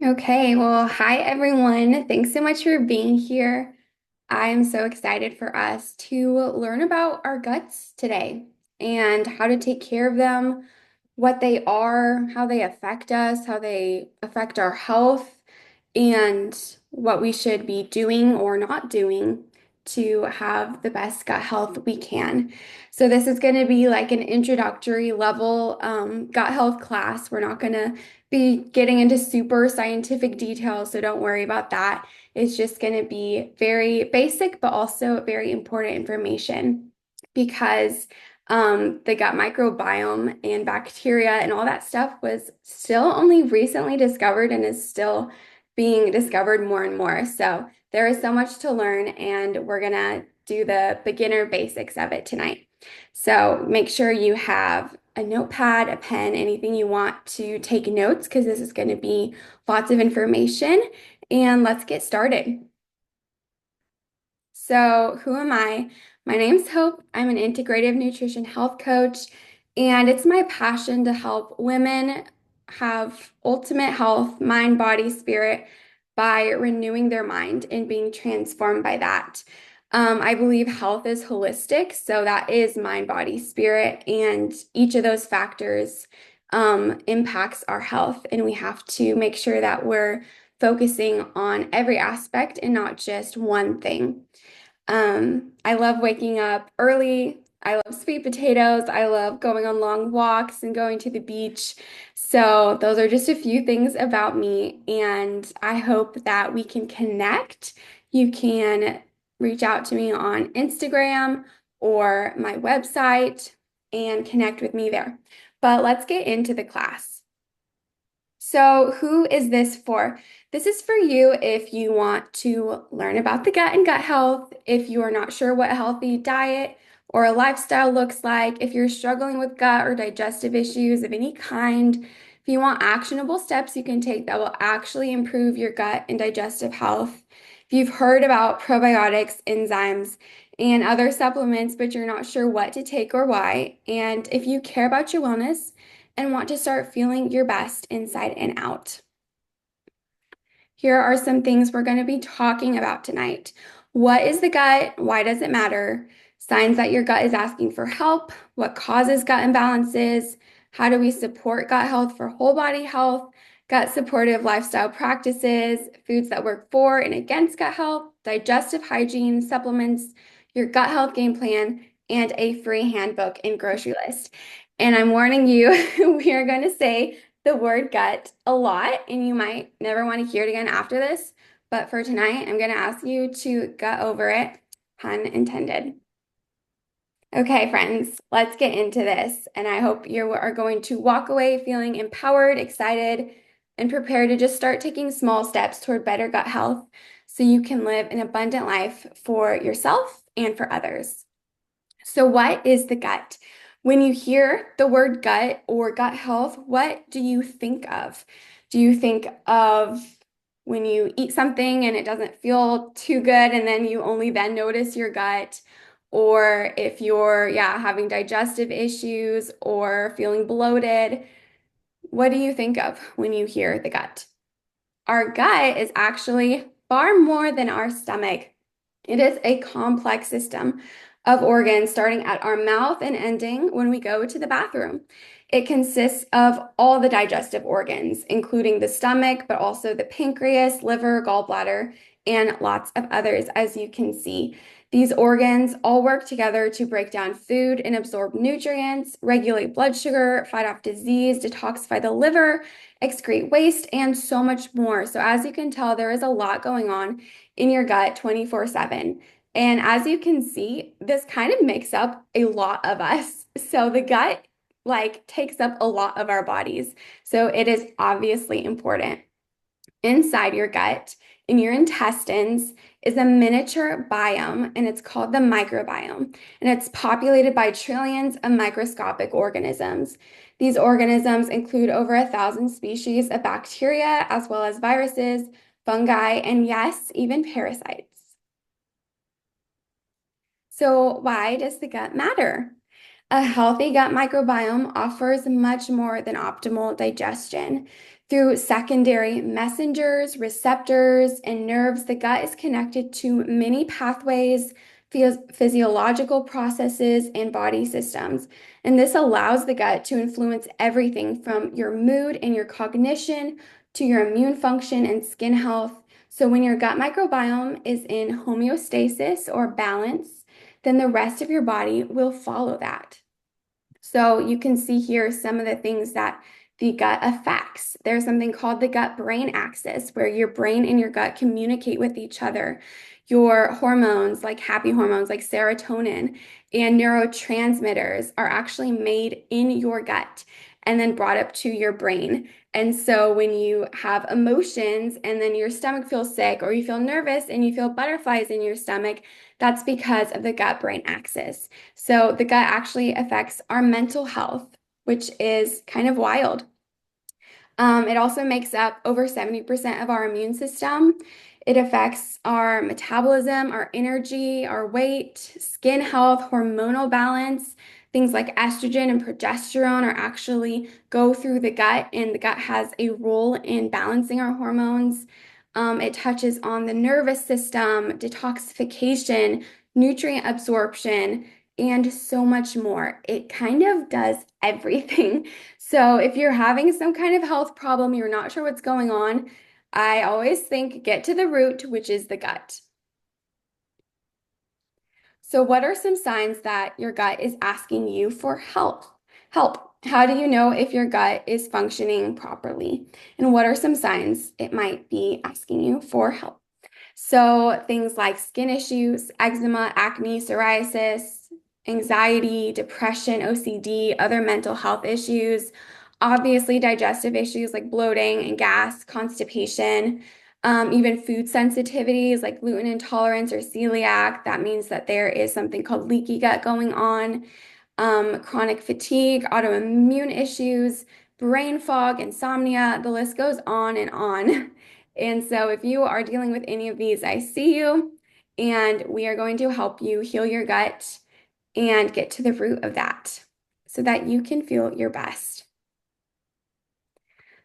Okay, well, hi everyone. Thanks so much for being here. I am so excited for us to learn about our guts today and how to take care of them, what they are, how they affect us, how they affect our health, and what we should be doing or not doing to have the best gut health we can. So, this is going to be like an introductory level gut health class. We're not going to be getting into super scientific details, so don't worry about that. It's just going to be very basic, but also very important information because the gut microbiome and bacteria and all that stuff was still only recently discovered and is still being discovered more and more. So there is so much to learn, and we're going to do the beginner basics of it tonight. So make sure you have a notepad, a pen, anything you want to take notes because this is going to be lots of information. And let's get started. So, who am I? My name's Hope. I'm an integrative nutrition health coach, and it's my passion to help women have ultimate health, mind, body, spirit by renewing their mind and being transformed by that. I believe health is holistic, so that is mind, body, spirit, and each of those factors impacts our health, and we have to make sure that we're focusing on every aspect and not just one thing. I love waking up early. I love sweet potatoes. I love going on long walks and going to the beach. So, those are just a few things about me, and I hope that we can connect. You can reach out to me on Instagram or my website and connect with me there. But let's get into the class. So, who is this for? This is for you if you want to learn about the gut and gut health, if you are not sure what a healthy diet or a lifestyle looks like, if you're struggling with gut or digestive issues of any kind, if you want actionable steps you can take that will actually improve your gut and digestive health, if you've heard about probiotics, enzymes, and other supplements, but you're not sure what to take or why, and if you care about your wellness and want to start feeling your best inside and out. Here are some things we're going to be talking about tonight. What is the gut? Why does it matter? Signs that your gut is asking for help. What causes gut imbalances? How do we support gut health for whole body health? Gut supportive lifestyle practices, foods that work for and against gut health, digestive hygiene, supplements, your gut health game plan, and a free handbook and grocery list. And I'm warning you, we are going to say the word gut a lot, and you might never want to hear it again after this. But for tonight, I'm going to ask you to gut over it, pun intended. Okay, friends, let's get into this. And I hope you are going to walk away feeling empowered, excited, and prepared to just start taking small steps toward better gut health so you can live an abundant life for yourself and for others. So, what is the gut? When you hear the word gut or gut health, what do you think of? Do you think of when you eat something and it doesn't feel too good and then you only then notice your gut? Or if you're, yeah, having digestive issues or feeling bloated, what do you think of when you hear the gut? Our gut is actually far more than our stomach. It is a complex system of organs starting at our mouth and ending when we go to the bathroom. It consists of all the digestive organs, including the stomach, but also the pancreas, liver, gallbladder, and lots of others, as you can see. These organs all work together to break down food and absorb nutrients, regulate blood sugar, fight off disease, detoxify the liver, excrete waste, and so much more. So, as you can tell, there is a lot going on in your gut 24/7. And as you can see, this kind of makes up a lot of us. So, the gut takes up a lot of our bodies. So, it is obviously important. Inside your gut, in your intestines, is a miniature biome, and it's called the microbiome. And it's populated by trillions of microscopic organisms. These organisms include over 1,000 species of bacteria, as well as viruses, fungi, and yes, even parasites. So, why does the gut matter? A healthy gut microbiome offers much more than optimal digestion. Through secondary messengers, receptors, and nerves, the gut is connected to many pathways, physiological processes, and body systems. And this allows the gut to influence everything from your mood and your cognition to your immune function and skin health. So, when your gut microbiome is in homeostasis or balance, then the rest of your body will follow that. So you can see here some of the things that the gut affects. There's something called the gut-brain axis, where your brain and your gut communicate with each other. Your hormones, like happy hormones like serotonin and neurotransmitters, are actually made in your gut and then brought up to your brain. And so when you have emotions and then your stomach feels sick, or you feel nervous and you feel butterflies in your stomach, that's because of the gut-brain axis. So the gut actually affects our mental health, which is kind of wild. It also makes up over 70% of our immune system. It affects our metabolism, our energy, our weight, skin health, hormonal balance. Things like estrogen and progesterone are actually go through the gut, and the gut has a role in balancing our hormones. It touches on the nervous system, detoxification, nutrient absorption, and so much more. It kind of does everything. So if you're having some kind of health problem, you're not sure what's going on, I always think get to the root, which is the gut. So what are some signs that your gut is asking you for help? Help. How do you know if your gut is functioning properly? And what are some signs it might be asking you for help? So things like skin issues, eczema, acne, psoriasis, anxiety, depression, OCD, other mental health issues, obviously digestive issues like bloating and gas, constipation, even food sensitivities like gluten intolerance or celiac. That means that there is something called leaky gut going on, chronic fatigue, autoimmune issues, brain fog, insomnia, the list goes on and on. And so if you are dealing with any of these, I see you, and we are going to help you heal your gut and get to the root of that so that you can feel your best.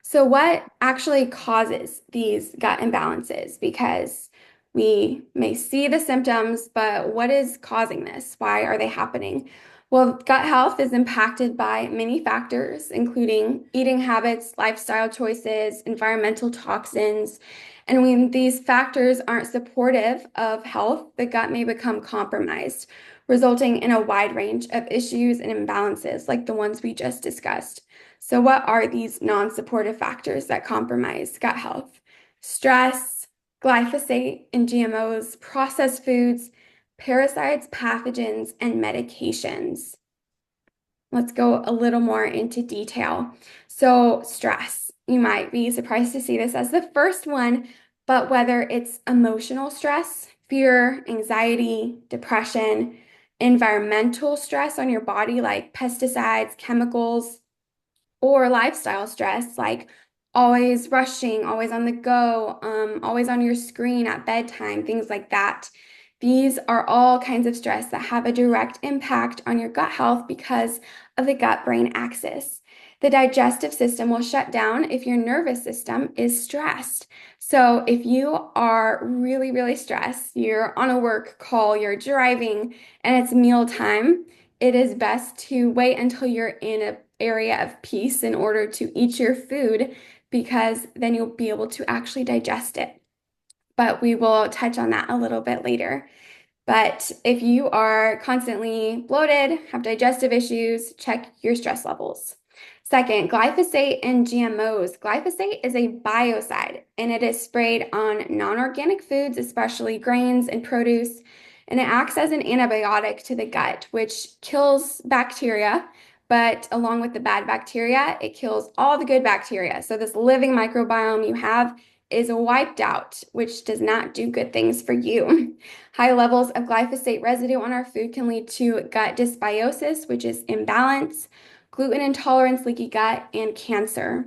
So, what actually causes these gut imbalances? Because we may see the symptoms, but what is causing this? Why are they happening? Well, gut health is impacted by many factors, including eating habits, lifestyle choices, environmental toxins. And when these factors aren't supportive of health, the gut may become compromised, resulting in a wide range of issues and imbalances like the ones we just discussed. So, what are these non-supportive factors that compromise gut health? Stress, glyphosate and GMOs, processed foods, parasites, pathogens, and medications. Let's go a little more into detail. So, stress. You might be surprised to see this as the first one, but whether it's emotional stress, fear, anxiety, depression, environmental stress on your body like pesticides, chemicals, or lifestyle stress, like always rushing, always on the go, always on your screen at bedtime, things like that. These are all kinds of stress that have a direct impact on your gut health because of the gut-brain axis. The digestive system will shut down if your nervous system is stressed. So if you are really, really stressed, you're on a work call, you're driving, and it's meal time, it is best to wait until you're in an area of peace in order to eat your food, because then you'll be able to actually digest it. But we will touch on that a little bit later. But if you are constantly bloated, have digestive issues, check your stress levels. Second, glyphosate and GMOs. Glyphosate is a biocide, and it is sprayed on non-organic foods, especially grains and produce, and it acts as an antibiotic to the gut, which kills bacteria, but along with the bad bacteria, it kills all the good bacteria. So this living microbiome you have is wiped out, which does not do good things for you. High levels of glyphosate residue on our food can lead to gut dysbiosis, which is imbalance, gluten intolerance, leaky gut, and cancer.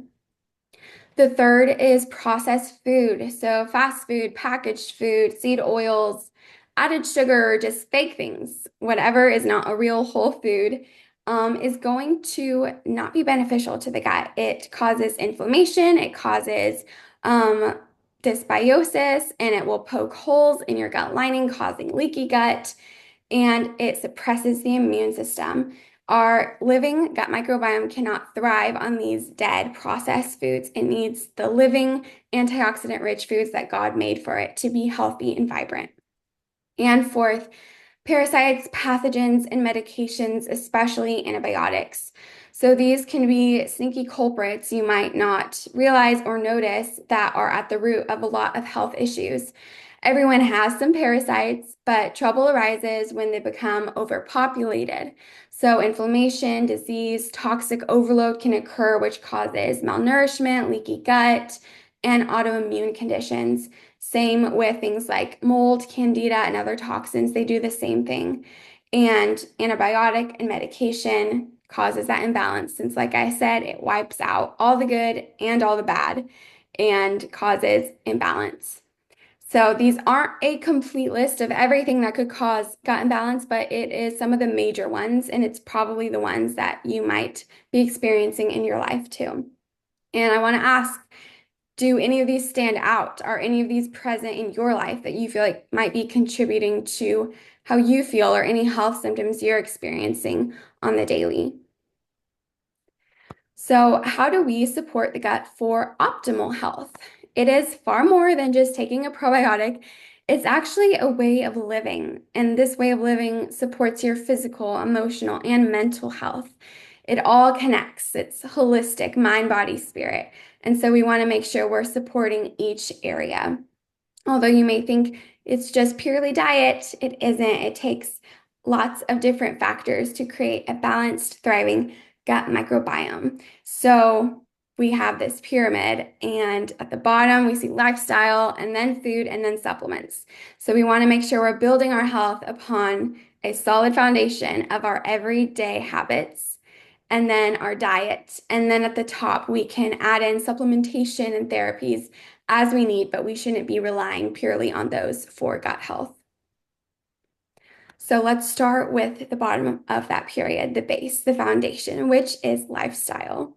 The third is processed food. So fast food, packaged food, seed oils, added sugar, just fake things, whatever is not a real whole food. is going to not be beneficial to the gut. It causes inflammation, it causes um, dysbiosis, and it will poke holes in your gut lining, causing leaky gut, and it suppresses the immune system. Our living gut microbiome cannot thrive on these dead processed foods. It needs the living antioxidant rich foods that God made for it to be healthy and vibrant. And fourth, parasites, pathogens, and medications, especially antibiotics. So these can be sneaky culprits you might not realize or notice that are at the root of a lot of health issues. Everyone has some parasites, but trouble arises when they become overpopulated. So inflammation, disease, toxic overload can occur, which causes malnourishment, leaky gut, and autoimmune conditions. Same with things like mold, candida, and other toxins. They do the same thing. And antibiotic and medication causes that imbalance since, like I said, it wipes out all the good and all the bad and causes imbalance. So these aren't a complete list of everything that could cause gut imbalance, but it is some of the major ones, and it's probably the ones that you might be experiencing in your life too. And I want to ask, do any of these stand out? Are any of these present in your life that you feel like might be contributing to how you feel or any health symptoms you're experiencing on the daily? So, how do we support the gut for optimal health? It is far more than just taking a probiotic. It's actually a way of living, and this way of living supports your physical, emotional, and mental health. It all connects. It's holistic, mind, body, spirit. And so we want to make sure we're supporting each area. Although you may think it's just purely diet, it isn't. It takes lots of different factors to create a balanced, thriving gut microbiome. So we have this pyramid, and at the bottom, we see lifestyle, and then food, and then supplements. So we want to make sure we're building our health upon a solid foundation of our everyday habits and then our diet. And then at the top, we can add in supplementation and therapies as we need, but we shouldn't be relying purely on those for gut health. So let's start with the bottom of that period, the base, the foundation, which is lifestyle.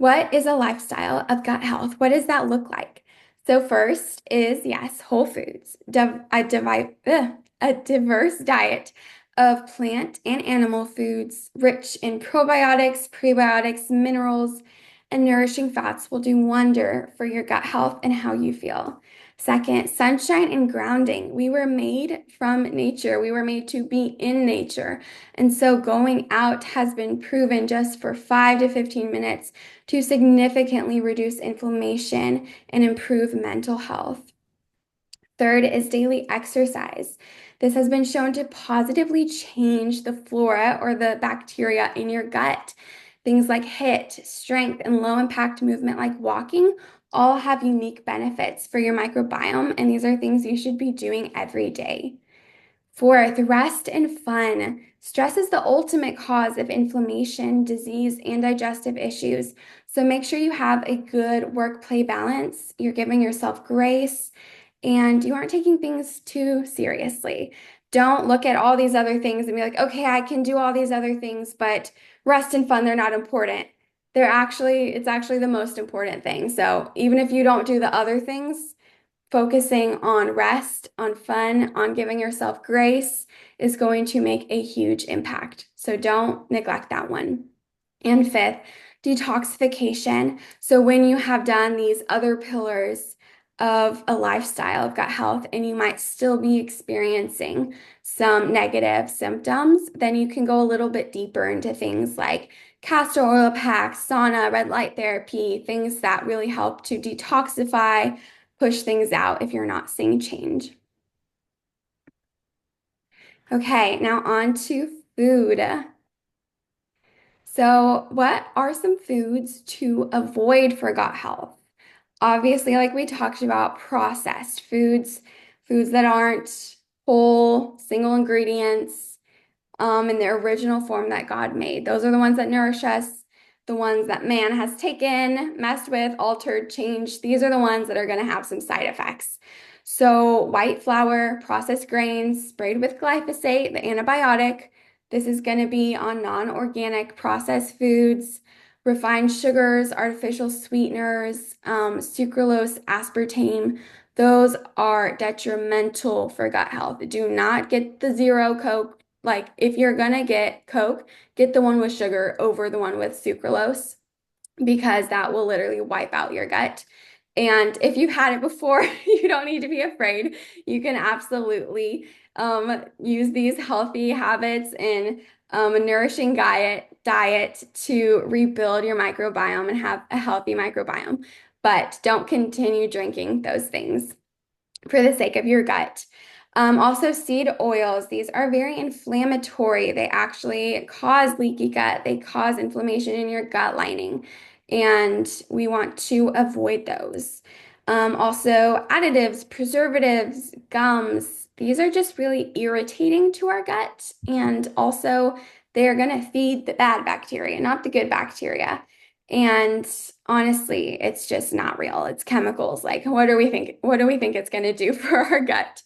What is a lifestyle of gut health? What does that look like? So first is, yes, whole foods, a diverse diet of plant and animal foods rich in probiotics, prebiotics, minerals, and nourishing fats will do wonder for your gut health and how you feel. Second, sunshine and grounding. We were made from nature. We were made to be in nature. And so going out has been proven just for 5 to 15 minutes to significantly reduce inflammation and improve mental health. Third is daily exercise. This has been shown to positively change the flora or the bacteria in your gut. Things like HIIT, strength, and low impact movement like walking all have unique benefits for your microbiome, and these are things you should be doing every day. Fourth, rest and fun. Stress is the ultimate cause of inflammation, disease, and digestive issues. So make sure you have a good work-play balance. You're giving yourself grace and you aren't taking things too seriously. Don't look at all these other things and be like, okay, I can do all these other things, but rest and fun, they're not important. It's actually the most important thing. So even if you don't do the other things, focusing on rest, on fun, on giving yourself grace is going to make a huge impact. So don't neglect that one. And fifth, detoxification. So when you have done these other pillars of a lifestyle of gut health and you might still be experiencing some negative symptoms, then you can go a little bit deeper into things like castor oil packs, sauna, red light therapy, things that really help to detoxify, push things out if you're not seeing change. Okay, now on to food. So, what are some foods to avoid for gut health? Obviously, like we talked about, processed foods, foods that aren't whole, single ingredients, in their original form that God made. Those are the ones that nourish us, the ones that man has taken, messed with, altered, changed. These are the ones that are going to have some side effects. So white flour, processed grains, sprayed with glyphosate, the antibiotic, This is going to be on non-organic processed foods, refined sugars, artificial sweeteners, sucralose, aspartame. Those are detrimental for gut health. Do not get the zero Coke. Like if you're gonna get Coke, get the one with sugar over the one with sucralose because that will literally wipe out your gut. And if you've had it before, you don't need to be afraid. You can absolutely use these healthy habits and a nourishing diet to rebuild your microbiome and have a healthy microbiome. But don't continue drinking those things for the sake of your gut. Also, seed oils, these are very inflammatory. They actually cause leaky gut, they cause inflammation in your gut lining, and we want to avoid those. Also, additives, preservatives, gums, these are just really irritating to our gut, and also they are going to feed the bad bacteria, not the good bacteria. And honestly, it's just not real. It's chemicals. Like, what do we think it's going to do for our gut?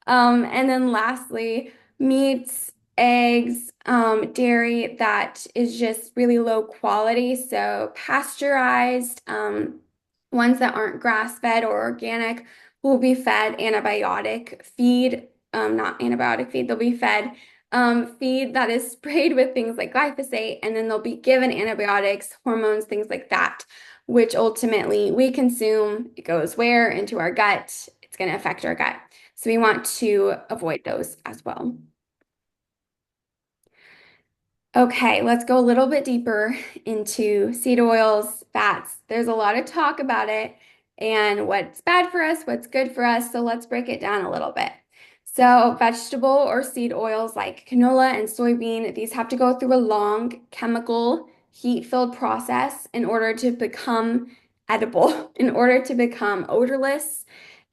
And then lastly, meats, eggs, dairy that is just really low quality. So pasteurized, ones that aren't grass-fed or organic will be fed antibiotic feed, not antibiotic feed, they'll be fed feed that is sprayed with things like glyphosate, and then they'll be given antibiotics, hormones, things like that, which ultimately we consume. It goes where? Into our gut. It's going to affect our gut. So we want to avoid those as well. Okay, let's go a little bit deeper into seed oils, fats. There's a lot of talk about it and what's bad for us, what's good for us. So let's break it down a little bit. So vegetable or seed oils like canola and soybean, these have to go through a long chemical heat-filled process in order to become edible, in order to become odorless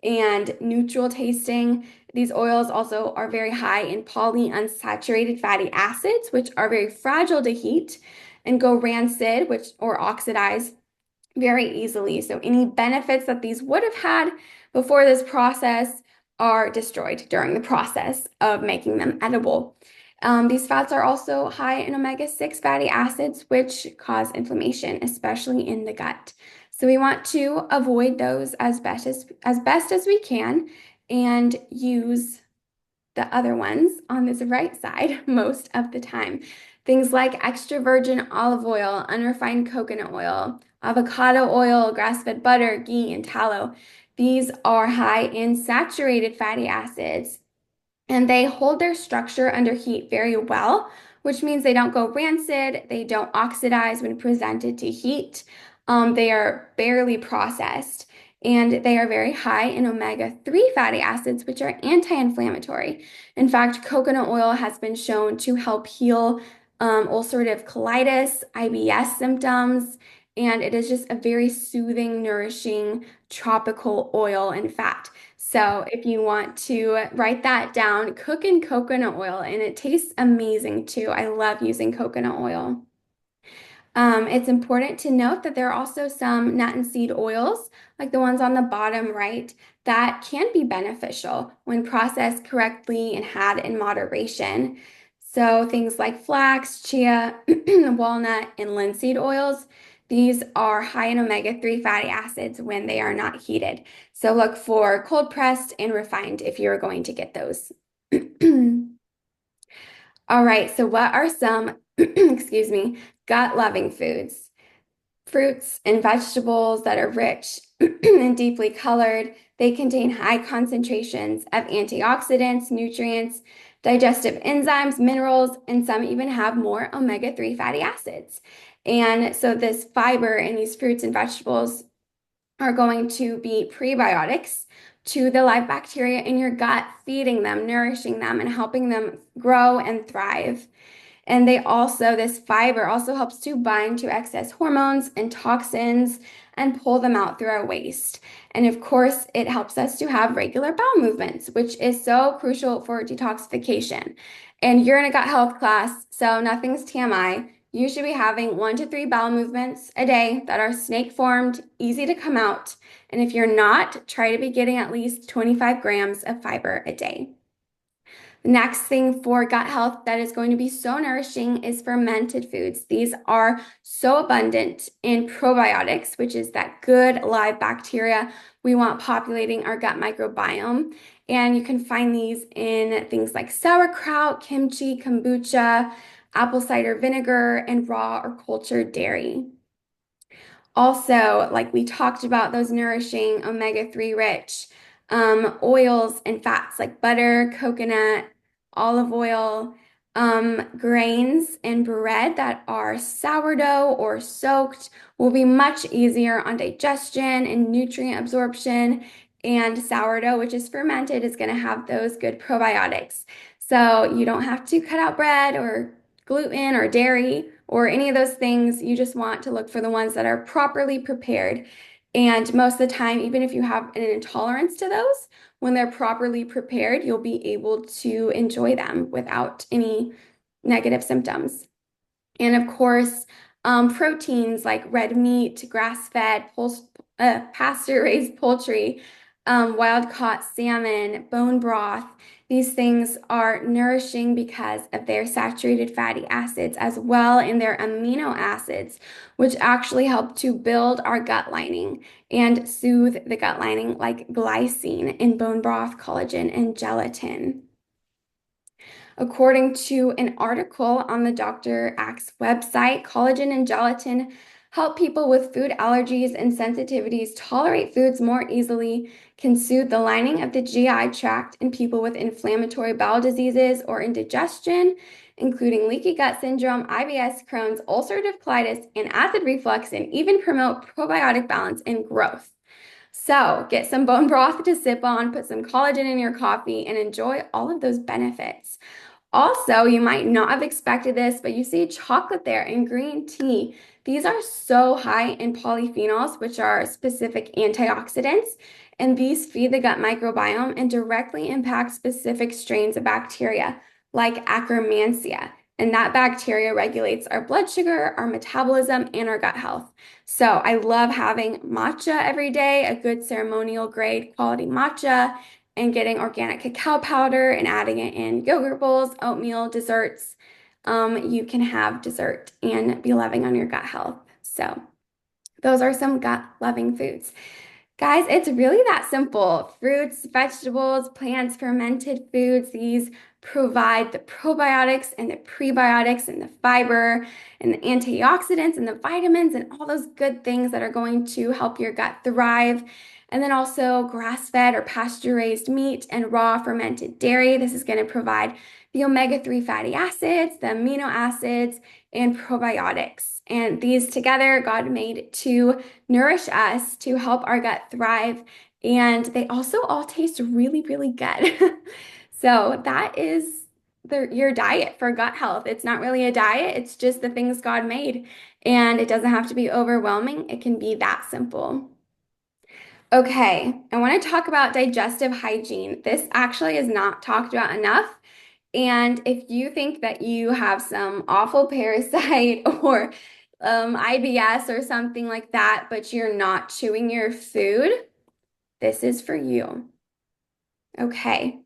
and neutral tasting. These oils also are very high in polyunsaturated fatty acids, which are very fragile to heat and go rancid, which or oxidize very easily. So any benefits that these would have had before this process are destroyed during the process of making them edible. These fats are also high in omega-6 fatty acids, which cause inflammation, especially in the gut. So we want to avoid those as best as we can and use the other ones on this right side most of the time. Things like extra virgin olive oil, unrefined coconut oil, avocado oil, grass-fed butter, ghee, and tallow. These are high in saturated fatty acids, and they hold their structure under heat very well, which means they don't go rancid, they don't oxidize when presented to heat. They are barely processed, and they are very high in omega-3 fatty acids, which are anti-inflammatory. In fact, coconut oil has been shown to help heal ulcerative colitis, IBS symptoms, and it is just a very soothing, nourishing tropical oil and fat. So if you want to write that down, cook in coconut oil, and it tastes amazing too. I love using coconut oil. It's important to note that there are also some nut and seed oils, like the ones on the bottom right, that can be beneficial when processed correctly and had in moderation. So things like flax, chia, walnut, and linseed oils, these are high in omega-3 fatty acids when they are not heated. So look for cold pressed and refined if you're going to get those. All right, so what are some, excuse me, gut-loving foods? Fruits and vegetables that are rich and deeply colored. They contain high concentrations of antioxidants, nutrients, digestive enzymes, minerals, and some even have more omega-3 fatty acids. And so this fiber in these fruits and vegetables are going to be prebiotics to the live bacteria in your gut, feeding them, nourishing them, and helping them grow and thrive. And this fiber also helps to bind to excess hormones and toxins and pull them out through our waste. And of course, it helps us to have regular bowel movements, which is so crucial for detoxification. And you're in a gut health class, so nothing's TMI. You should be having 1 to 3 bowel movements a day that are snake formed, easy to come out. And if you're not, try to be getting at least 25 grams of fiber a day. The next thing for gut health that is going to be so nourishing is fermented foods. These are so abundant in probiotics, which is that good live bacteria we want populating our gut microbiome. And you can find these in things like sauerkraut, kimchi, kombucha, apple cider vinegar, and raw or cultured dairy. Also, like we talked about, those nourishing omega-3 rich oils and fats like butter, coconut, olive oil, grains, and bread that are sourdough or soaked will be much easier on digestion and nutrient absorption. And sourdough, which is fermented, is going to have those good probiotics. So you don't have to cut out bread or gluten or dairy or any of those things. You just want to look for the ones that are properly prepared. And most of the time, even if you have an intolerance to those, when they're properly prepared, you'll be able to enjoy them without any negative symptoms. And of course, proteins like red meat, grass-fed, pasture-raised poultry, wild-caught salmon, bone broth. These things are nourishing because of their saturated fatty acids as well in their amino acids, which actually help to build our gut lining and soothe the gut lining, like glycine in bone broth, collagen, and gelatin. According to an article on the Dr. Axe website, collagen and gelatin help people with food allergies and sensitivities tolerate foods more easily, can soothe the lining of the GI tract in people with inflammatory bowel diseases or indigestion, including leaky gut syndrome, IBS, Crohn's, ulcerative colitis, and acid reflux, and even promote probiotic balance and growth. So get some bone broth to sip on, put some collagen in your coffee, and enjoy all of those benefits. Also, you might not have expected this, but you see chocolate there and green tea. These are so high in polyphenols, which are specific antioxidants, and these feed the gut microbiome and directly impact specific strains of bacteria, like Akkermansia. And that bacteria regulates our blood sugar, our metabolism, and our gut health. So I love having matcha every day, a good ceremonial grade quality matcha, and getting organic cacao powder and adding it in yogurt bowls, oatmeal, desserts. You can have dessert and be loving on your gut health. So those are some gut loving foods. Guys, it's really that simple. Fruits, vegetables, plants, fermented foods, these provide the probiotics and the prebiotics and the fiber and the antioxidants and the vitamins and all those good things that are going to help your gut thrive. And then also grass-fed or pasture-raised meat and raw fermented dairy. This is going to provide the omega-3 fatty acids, the amino acids, and probiotics. And these together, God made to nourish us, to help our gut thrive. And they also all taste really, really good. So that is your diet for gut health. It's not really a diet, it's just the things God made. And it doesn't have to be overwhelming, it can be that simple. Okay, I want to talk about digestive hygiene. This actually is not talked about enough. And if you think that you have some awful parasite or IBS or something like that, but you're not chewing your food, this is for you. Okay.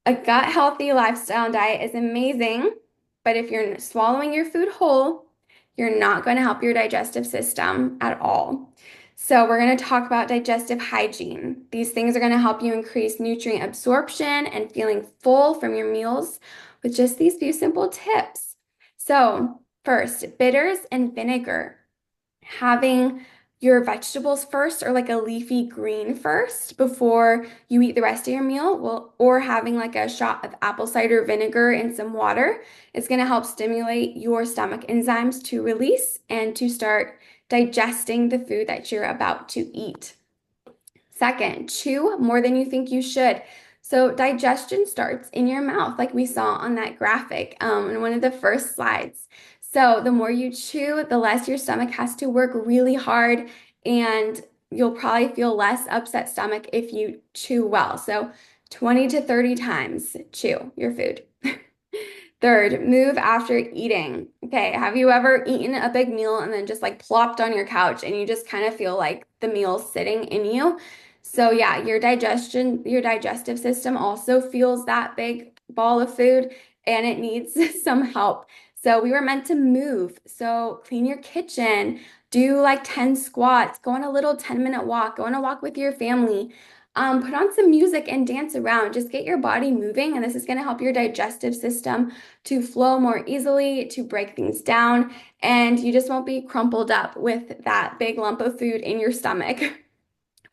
A gut healthy lifestyle diet is amazing, but if you're swallowing your food whole, you're not going to help your digestive system at all. So we're going to talk about digestive hygiene. These things are going to help you increase nutrient absorption and feeling full from your meals with just these few simple tips. So first, bitters and vinegar. Having your vegetables first or like a leafy green first before you eat the rest of your meal, or having like a shot of apple cider vinegar and some water is going to help stimulate your stomach enzymes to release and to start digesting the food that you're about to eat. Second, chew more than you think you should. So digestion starts in your mouth, like we saw on that graphic in one of the first slides. So the more you chew, the less your stomach has to work really hard, and you'll probably feel less upset stomach if you chew well. So 20 to 30 times chew your food. Third, move after eating. Okay, have you ever eaten a big meal and then just like plopped on your couch and you just kind of feel like the meal's sitting in you? So yeah, your digestive system also feels that big ball of food and it needs some help. So we were meant to move. So clean your kitchen, do like 10 squats, go on a little 10-minute walk, go on a walk with your family. Put on some music and dance around. Just get your body moving, and this is going to help your digestive system to flow more easily, to break things down, and you just won't be crumpled up with that big lump of food in your stomach.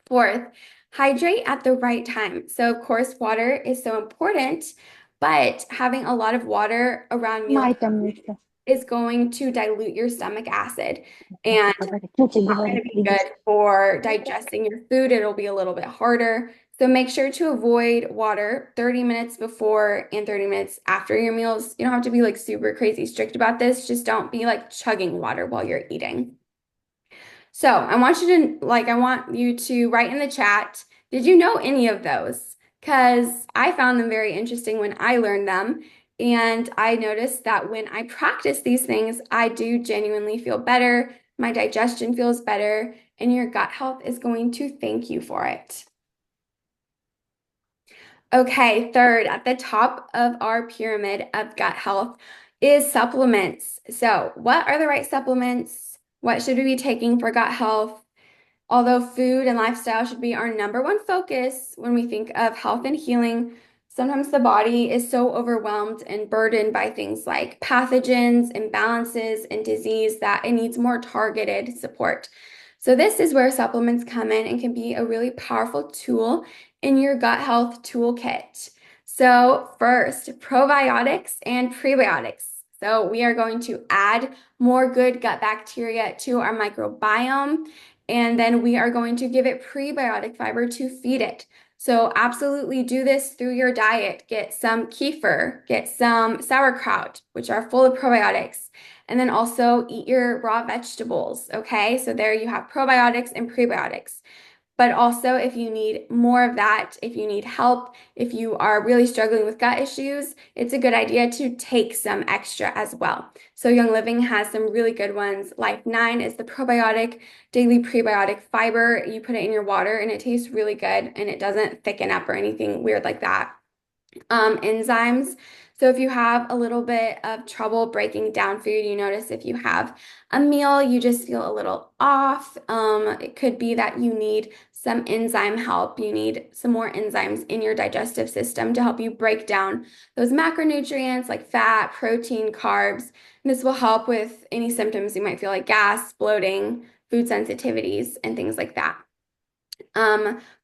Fourth, hydrate at the right time. So, of course, water is so important, but having a lot of water around meal My tummy is is going to dilute your stomach acid. And the going to be good for digesting your food. It'll be a little bit harder. So make sure to avoid water 30 minutes before and 30 minutes after your meals. You don't have to be like super crazy strict about this. Just don't be like chugging water while you're eating. So I want you to write in the chat, did you know any of those? Because I found them very interesting when I learned them. And I noticed that when I practice these things, I do genuinely feel better. My digestion feels better, and your gut health is going to thank you for it. Okay, third, at the top of our pyramid of gut health is supplements. So, what are the right supplements? What should we be taking for gut health? Although food and lifestyle should be our number one focus when we think of health and healing, sometimes the body is so overwhelmed and burdened by things like pathogens, imbalances, and disease that it needs more targeted support. So, this is where supplements come in and can be a really powerful tool in your gut health toolkit. So, first, probiotics and prebiotics. So, we are going to add more good gut bacteria to our microbiome. And then we are going to give it prebiotic fiber to feed it. So absolutely do this through your diet. Get some kefir, get some sauerkraut, which are full of probiotics. And then also eat your raw vegetables. Okay, so there you have probiotics and prebiotics. But also, if you need more of that, if you need help, if you are really struggling with gut issues, it's a good idea to take some extra as well. So, Young Living has some really good ones. Life 9 is the probiotic, daily prebiotic fiber. You put it in your water and it tastes really good and it doesn't thicken up or anything weird like that. Enzymes. So if you have a little bit of trouble breaking down food, you notice if you have a meal, you just feel a little off. It could be that you need some enzyme help. You need some more enzymes in your digestive system to help you break down those macronutrients like fat, protein, carbs. And this will help with any symptoms you might feel like gas, bloating, food sensitivities, and things like that.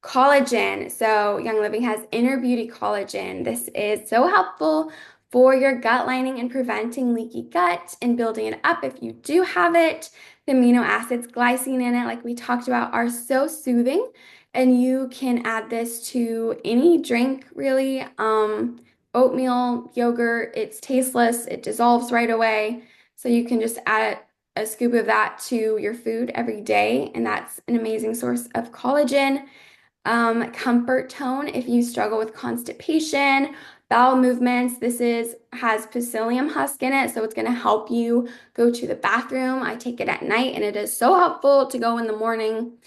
Collagen. So Young Living has Inner Beauty Collagen. This is so helpful for your gut lining and preventing leaky gut and building it up if you do have it. The amino acids, glycine in it, like we talked about, are so soothing, and you can add this to any drink, really. Oatmeal, yogurt, it's tasteless, it dissolves right away. So you can just add a scoop of that to your food every day, and that's an amazing source of collagen. Comfort tone, if you struggle with constipation, bowel movements, has psyllium husk in it, so it's going to help you go to the bathroom. I take it at night, and it is so helpful to go in the morning.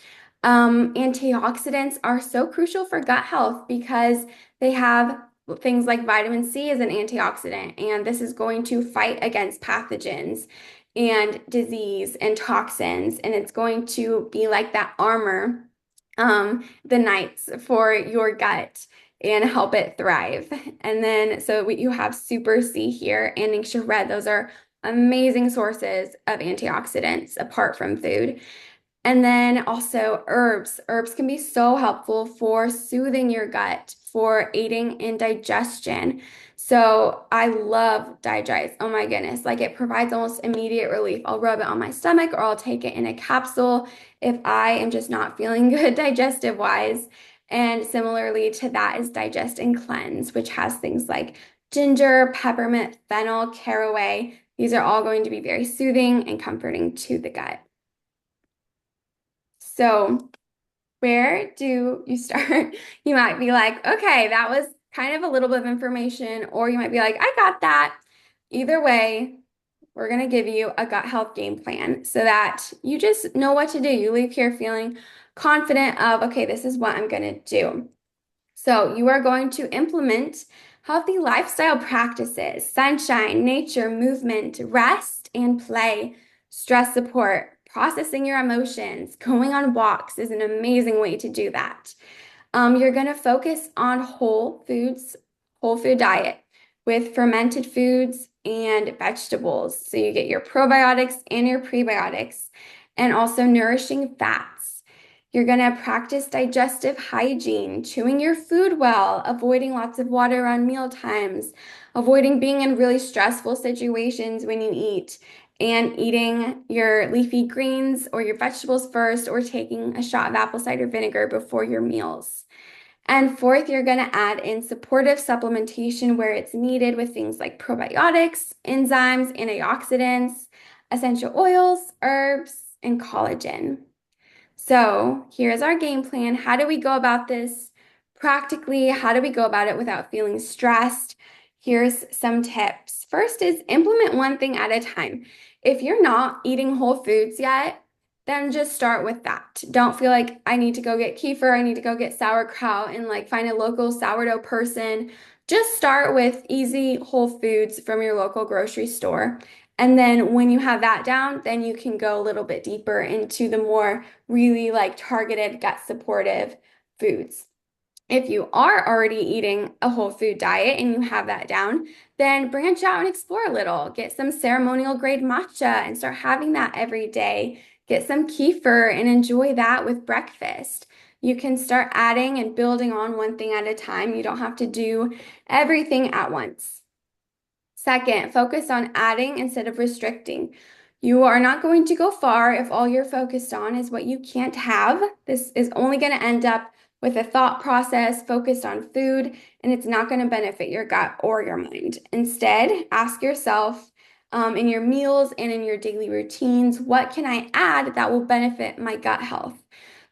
Antioxidants are so crucial for gut health because they have things like vitamin C as an antioxidant, and this is going to fight against pathogens and disease and toxins, and it's going to be like that armor, the knights for your gut and help it thrive. And then, you have Super C here and Ningxia Red. Those are amazing sources of antioxidants apart from food. And then also herbs. Herbs can be so helpful for soothing your gut, for aiding in digestion. So I love Digest. Oh my goodness. Like it provides almost immediate relief. I'll rub it on my stomach or I'll take it in a capsule if I am just not feeling good digestive wise. And similarly to that is Digest and Cleanse, which has things like ginger, peppermint, fennel, caraway. These are all going to be very soothing and comforting to the gut. So, where do you start? You might be like, okay, that was kind of a little bit of information, or you might be like, I got that. Either way, we're going to give you a gut health game plan so that you just know what to do. You leave here feeling confident of, okay, this is what I'm going to do. So, you are going to implement Healthy lifestyle practices, sunshine, nature, movement, rest, and play, stress support, processing your emotions, going on walks is an amazing way to do that. You're going to focus on whole foods, whole food diet with fermented foods and vegetables. So you get your probiotics and your prebiotics, and also nourishing fats. You're going to practice digestive hygiene, chewing your food well, avoiding lots of water around meal times, avoiding being in really stressful situations when you eat, and eating your leafy greens or your vegetables first, or taking a shot of apple cider vinegar before your meals. And fourth, you're going to add in supportive supplementation where it's needed with things like probiotics, enzymes, antioxidants, essential oils, herbs, and collagen. So here's our game plan. How do we go about this practically? How do we go about it without feeling stressed? Here's some tips. First is implement one thing at a time. If you're not eating whole foods yet, then just start with that. Don't feel like I need to go get kefir, I need to go get sauerkraut and like find a local sourdough person. Just start with easy whole foods from your local grocery store. And then when you have that down, then you can go a little bit deeper into the more really like targeted gut supportive foods. If you are already eating a whole food diet and you have that down, then branch out and explore a little. Get some ceremonial grade matcha and start having that every day. Get some kefir and enjoy that with breakfast. You can start adding and building on one thing at a time. You don't have to do everything at once. Second, focus on adding instead of restricting. You are not going to go far if all you're focused on is what you can't have. This is only going to end up with a thought process focused on food, and it's not going to benefit your gut or your mind. Instead, ask yourself in your meals and in your daily routines, what can I add that will benefit my gut health?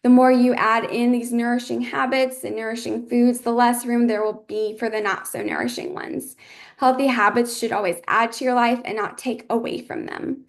The more you add in these nourishing habits and nourishing foods, the less room there will be for the not so nourishing ones. Healthy habits should always add to your life and not take away from them.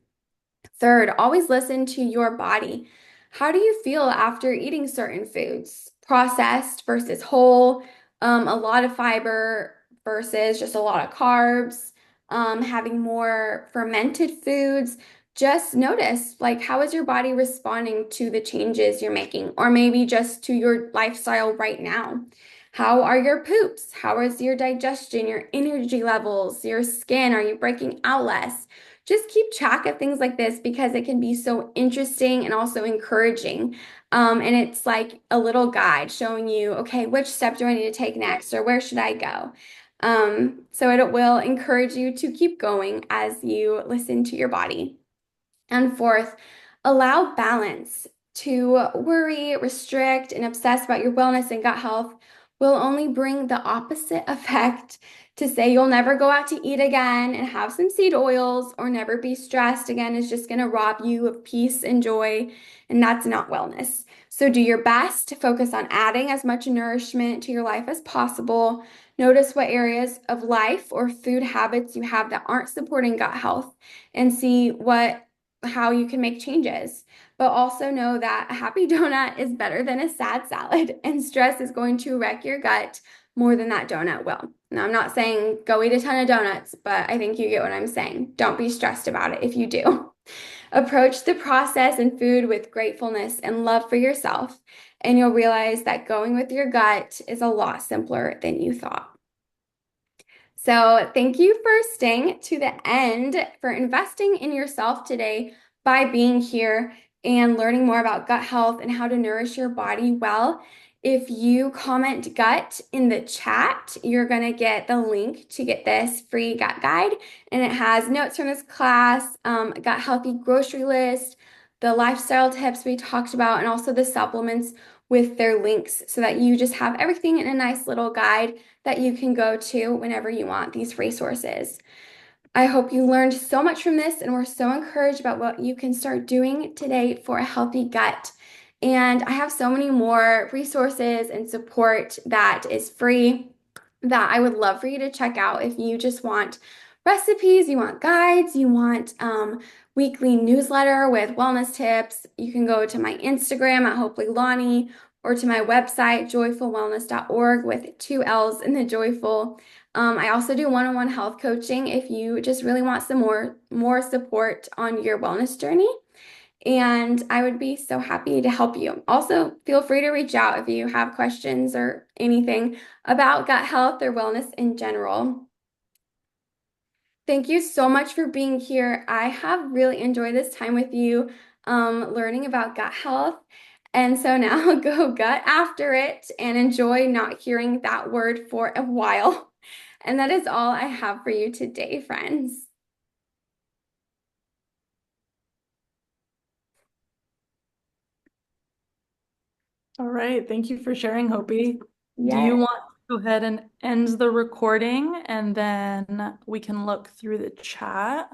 Third, always listen to your body. How do you feel after eating certain foods? Processed versus whole, a lot of fiber versus just a lot of carbs, having more fermented foods. Just notice, like, how is your body responding to the changes you're making, or maybe just to your lifestyle right now? How are your poops? How is your digestion, your energy levels, your skin? Are you breaking out less? Just keep track of things like this because it can be so interesting and also encouraging. And it's like a little guide showing you, okay, which step do I need to take next or where should I go? So it will encourage you to keep going as you listen to your body. And fourth, allow balance. To worry, restrict, and obsess about your wellness and gut health will only bring the opposite effect. To say you'll never go out to eat again and have some seed oils or never be stressed again is just going to rob you of peace and joy, and that's not wellness. So do your best to focus on adding as much nourishment to your life as possible. Notice what areas of life or food habits you have that aren't supporting gut health and see how you can make changes. But also know that a happy donut is better than a sad salad, and stress is going to wreck your gut more than that donut will. Now, I'm not saying go eat a ton of donuts, but I think you get what I'm saying. Don't be stressed about it if you do. Approach the process and food with gratefulness and love for yourself, and you'll realize that going with your gut is a lot simpler than you thought. So thank you for staying to the end, for investing in yourself today by being here and learning more about gut health and how to nourish your body well. If you comment gut in the chat, you're going to get the link to get this free gut guide. And it has notes from this class, gut healthy grocery list, the lifestyle tips we talked about, and also the supplements with their links so that you just have everything in a nice little guide that you can go to whenever you want these resources. I hope you learned so much from this and were so encouraged about what you can start doing today for a healthy gut. And I have so many more resources and support that is free that I would love for you to check out if you just want recipes, you want guides, you want weekly newsletter with wellness tips. You can go to my Instagram at HopefullyLonnie or to my website, joyfulwellness.org with 2 L's in the joyful. I also do one-on-one health coaching if you just really want some more support on your wellness journey. And I would be so happy to help you. Also, feel free to reach out if you have questions or anything about gut health or wellness in general. Thank you so much for being here. I have really enjoyed this time with you, learning about gut health. And so now go gut after it and enjoy not hearing that word for a while. And that is all I have for you today, friends. All right. Thank you for sharing, Hopi. Do you Yes. want to go ahead and end the recording and then we can look through the chat?